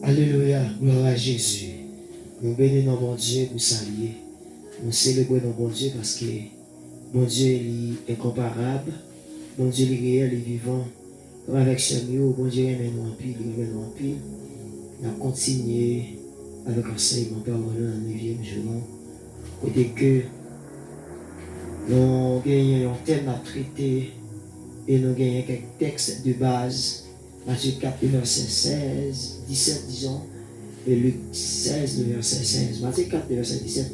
Alléluia, gloire à Jésus. Nous bénissons mon Dieu pour saluer. Nous célébrons mon bon Dieu parce que mon Dieu est incomparable. Mon Dieu est réel et vivant. Avec ce mieux, mon Dieu est nous en pile, il est en pile. On a continué avec enseignement parole en 9e jour. Côté que nous gagnons un thème à traiter et nous gagnons quelques textes de base. Matthieu 4, verset 16, 17, disons, et Luc 16, verset 16. Matthieu 4, verset 17.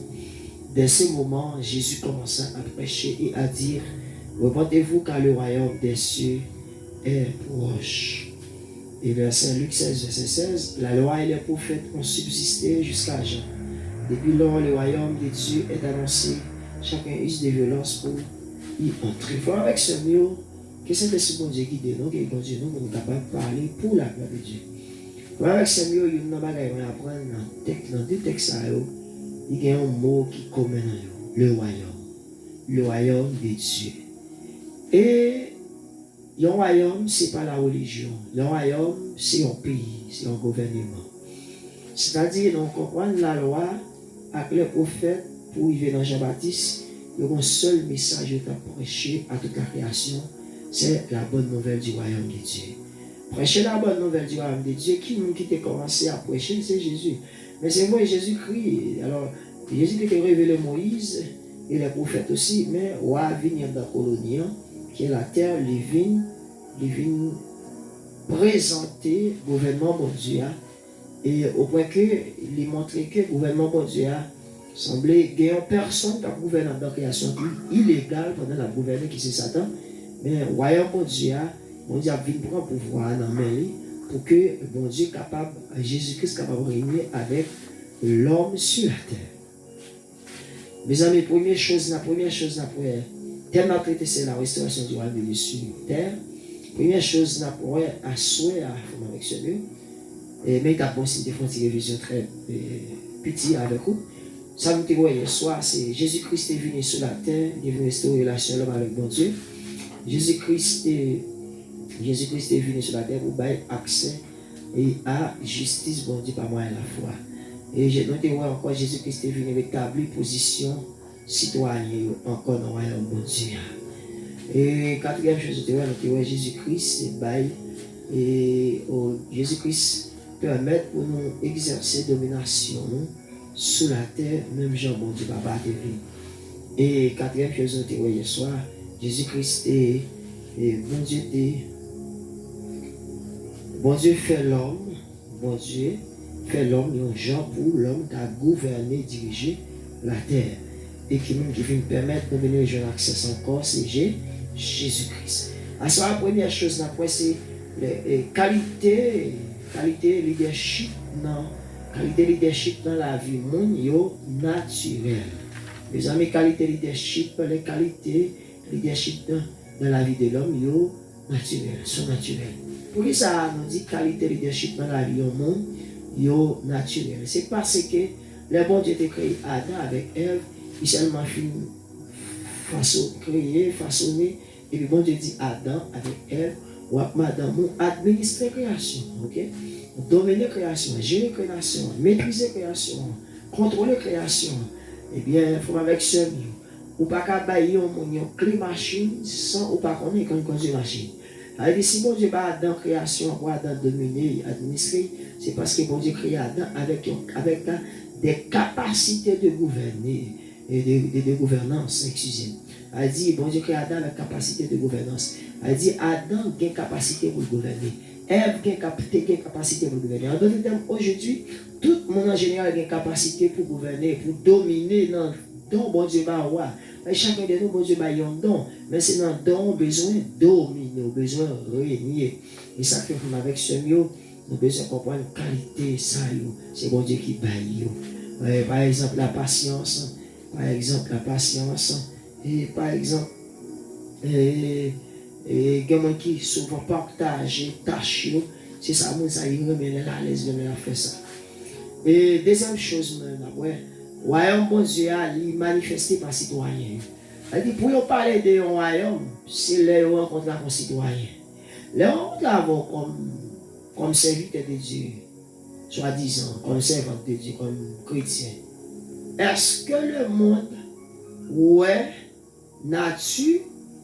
Dès ce moment, Jésus commença à prêcher et à dire, repentez-vous car le royaume des cieux est proche. Et verset Luc 16, verset 16, la loi et les prophètes ont subsisté jusqu'à Jean. Depuis lors, le royaume de Dieu est annoncé. Chacun use de violence pour y entrer. Il faut avec ce mot, que c'est le bon Dieu qui dit nous, qui conduit nous, pour nous capables de parler pour la gloire de Dieu. Avec ce mot, il y a un bagage à apprendre dans deux textes. Il y a un mot qui est commun dans le royaume de Dieu. Et le royaume, ce n'est pas la religion. Le royaume, c'est un pays, c'est un gouvernement. C'est-à-dire, nous comprenons la loi avec les prophètes pour y venir dans Jean-Baptiste. Il y a un seul message à prêcher à toute la création, c'est la bonne nouvelle du royaume de Dieu. Prêcher la bonne nouvelle du royaume de Dieu, qui a commencé à prêcher, c'est Jésus. Mais c'est moi et Jésus-Christ. Alors, Jésus qui a révélé Moïse et les prophètes aussi, mais roi venir dans la colonie, qui est la terre, les vignes présenter le gouvernement bon Dieu. Et au point que, il montrait que le gouvernement bon Dieu semblait qu'il y a personne qui a gouverné dans la création illégale pendant la gouverner qui c'est Satan. Mais le royaume bon Dieu a vu prendre pouvoir dans la main pour que bon Dieu capable, Jésus-Christ capable de régner avec l'homme sur la terre. Mes amis, la première chose, thème à traiter, c'est la restauration du royaume de Dieu sur terre. Première chose, à souhait à faire avec ce lieu. Mais il y a aussi une révision très petite avec vous. Ça nous voyez hier soir, c'est Jésus-Christ est venu sur la terre, il est venu restaurer la relation l'homme avec bon Dieu. Jésus-Christ est venu sur la terre pour donner accès et à justice bon Dieu par moyen de la foi. Et j'ai noté encore Jésus-Christ est venu rétablir position citoyenne encore dans le royaume bon Dieu. Et quatrième chose, Jésus-Christ et Jésus-Christ permet pour nous exercer domination sur la terre, même Jean bon Dieu Papa TV. Et quatrième chose, hier soir, Jésus-Christ et bon Dieu fait l'homme, un genre pour l'homme qui a gouverné, dirigé la terre. Et qui vient permettre de venir jouer accès encore, c'est Jésus-Christ. À ça, la première chose, c'est la qualité leadership dans la vie monde naturelle. Les amis, qualité leadership, les qualités leadership dans la vie de l'homme sont naturelles. Pour ça nous dit qualité leadership dans la vie du monde naturelle. C'est parce que le bon Dieu a créé Adam avec Ève, il seulement façonné, et puis bon Dieu dit Adam avec Ève, ou madame, administrer création, ok? Dominer création, gérer création, maîtriser création, contrôler création. Eh bien, il faut avec ce mieux. Ou pas qu'à bailler un clé machine sans ou pas qu'on ait quand conduit machine. Alors, si bon Dieu va dans création, pour Adam dominer, administrer, c'est parce que bon Dieu crée Adam avec des capacités de gouverner et de gouvernance, excusez-moi. Elle dit, bon Dieu crée Adam avec capacité de gouvernance. Elle dit, Adam a une capacité pour gouverner. Ève a une capacité pour gouverner. En d'autres termes, aujourd'hui, tout le monde en général a une capacité pour gouverner, pour dominer dans don bon Dieu va roi. Chacun de nous, bon Dieu va un don. Mais c'est dans don besoin de dominer, besoin de régner. Et ça fait que avec ce mieux, nous besoin de comprendre la qualité, ça, c'est bon Dieu qui baille. Par exemple, la patience. Et par exemple, quelqu'un qui souvent partage tâches, c'est ça, moi, ça, il remet à l'aise, il a fait ça. Et deuxième chose, royaume bon Dieu, il manifesté par citoyen. Elle dit, pour parler de royaume, c'est les rencontres avec citoyen. Les rencontres comme serviteur de Dieu. soi-disant, comme servante de Dieu, comme chrétien, est-ce que le monde, ouais, nature,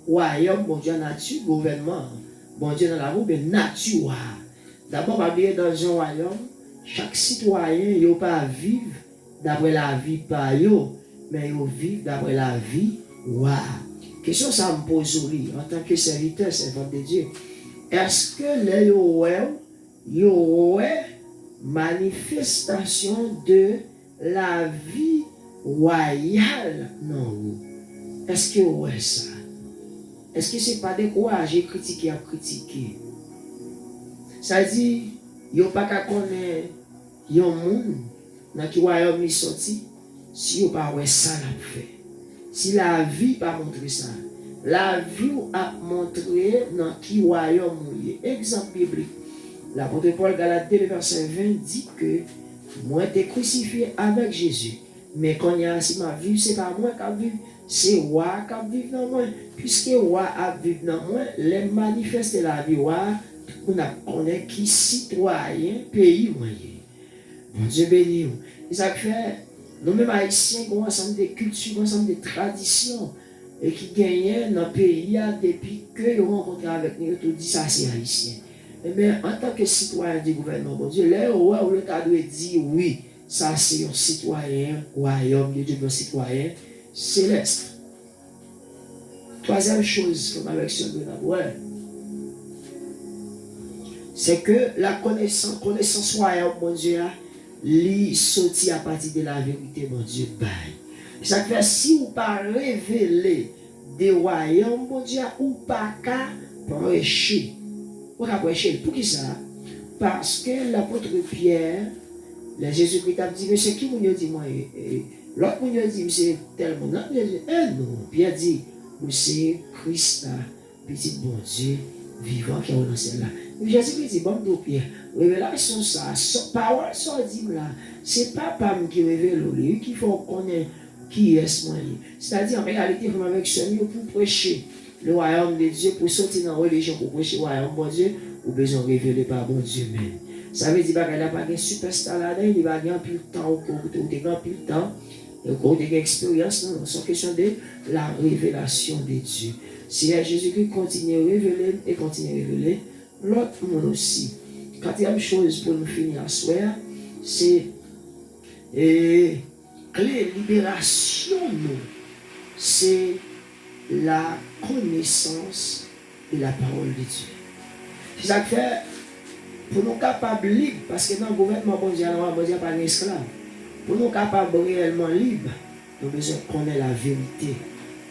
royaume, bon Dieu, nature, gouvernement, bon Dieu dans la roue, mais nature, d'abord, on va bien dans un royaume, chaque citoyen, il ne pas vivre d'après la vie par eux, mais il vivre d'après la vie, question ça me pose en tant que serviteur, servant de Dieu. Est-ce que les manifestation de la vie royale non? Est-ce que ouais ça? Est-ce que c'est pas décourager, critiquer à critiquer? Ça dit, il n'y a pas qu'à connaître un monde dans qui royaume est sorti, si vous pas ouais ça l'a fait. Si la vie pas montré ça, la vie a montré dans qui royaume est. Exemple biblique. L'apôtre Paul, Galates 2, verset 20, dit que moi t'ai crucifié avec Jésus. Mais quand il y a ainsi ma vie, c'est pas moi qui vivre, c'est roi qui vivre dans moi. Puisque roi a vivre dans moi, les manifestes de la vie roi, on a connaît qui citoyen pays moyen. Bon Dieu béni. Et ça fait, nous-mêmes haïtiens, nous avons ensemble de cultures, ensemble de traditions, et qui gagnent dans le pays depuis que nous rencontrons avec nous, tout dit ça c'est haïtien. Mais en tant que citoyen du gouvernement, bon Dieu, là où le cas doit dire oui, ça c'est un citoyen, royaume de Dieu, un citoyen céleste. Troisième chose, comme avec ce ouais, c'est que la connaissance royaume, mon Dieu, lui sorti à partir de la vérité, mon Dieu, bye. Ça fait si vous pas révéler des royaumes, mon Dieu, ou pas qu'à prêcher. Pour prêcher, pour qui ça? Parce que l'apôtre Pierre, le Jésus-Christ a dit, mais c'est qui vous dit moi? L'autre vous dit, c'est tel monde. L'autre dit, non. Pierre dit, c'est Christ, petit bon Dieu, vivant qui est dans celle-là. Jésus-Christ dit, bon, Pierre, révélation ça, parole ça dit là, c'est pas Pam qui révèle, lui qui faut connaître qui est ce moyen. C'est-à-dire, en réalité, vraiment avec ce mieux pour prêcher le royaume de Dieu, pour sortir dans la religion, pour prêcher le royaume de Dieu, ou besoin de révéler par bon Dieu même. Ça veut dire qu'il n'y a pas de superstar là-dedans, il va gagner plus de temps, ou gagner plus de temps, ou de l'expérience, non, c'est une question de la révélation de Dieu. Si Jésus-Christ continue à révéler et continue à révéler, l'autre monde aussi. Quatrième chose pour nous finir à soir, c'est clé libération, c'est la connaissance de la parole de Dieu. C'est ça que fait pour nous capables libres, parce que dans le gouvernement mondial, on n'a pas d'esclaves. Pour nous capables réellement libres, nous avons besoin de connaître la vérité.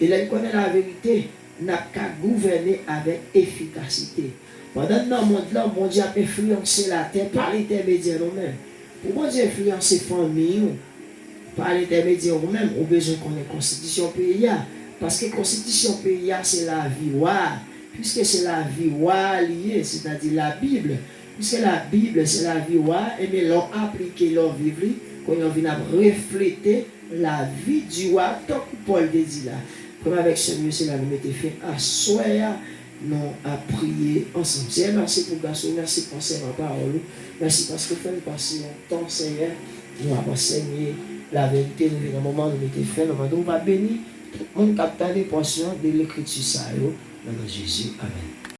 Et là, connaître la vérité, nous n'avons qu'à gouverner avec efficacité. Pendant que dans le monde-là, bon Dieu a influencé la terre par l'intermédiaire nous-mêmes. Pour bon Dieu influencer les familles, par l'intermédiaire nous-mêmes, on a besoin de connaître la constitution pays. Parce que la constitution pays, c'est la vie. Puisque c'est la vie liée, c'est-à-dire la Bible. Puisque la Bible, c'est la vie, et bien l'ont appliqué, l'ont vécu, quand ils ont venu refléter la vie du roi, tant que Paul dit là. Comme avec ce mieux, c'est là, nous mettons fin à soir, nous à prier ensemble. Seigneur, merci pour garçon, merci pour ma parole. Merci parce que vous passer un temps, Seigneur, nous avons enseigné la vérité, nous venons un moment, nous mettons fin, nous va bénir tout le monde qui a des portions de l'écriture, ça, dans Jésus. Amen.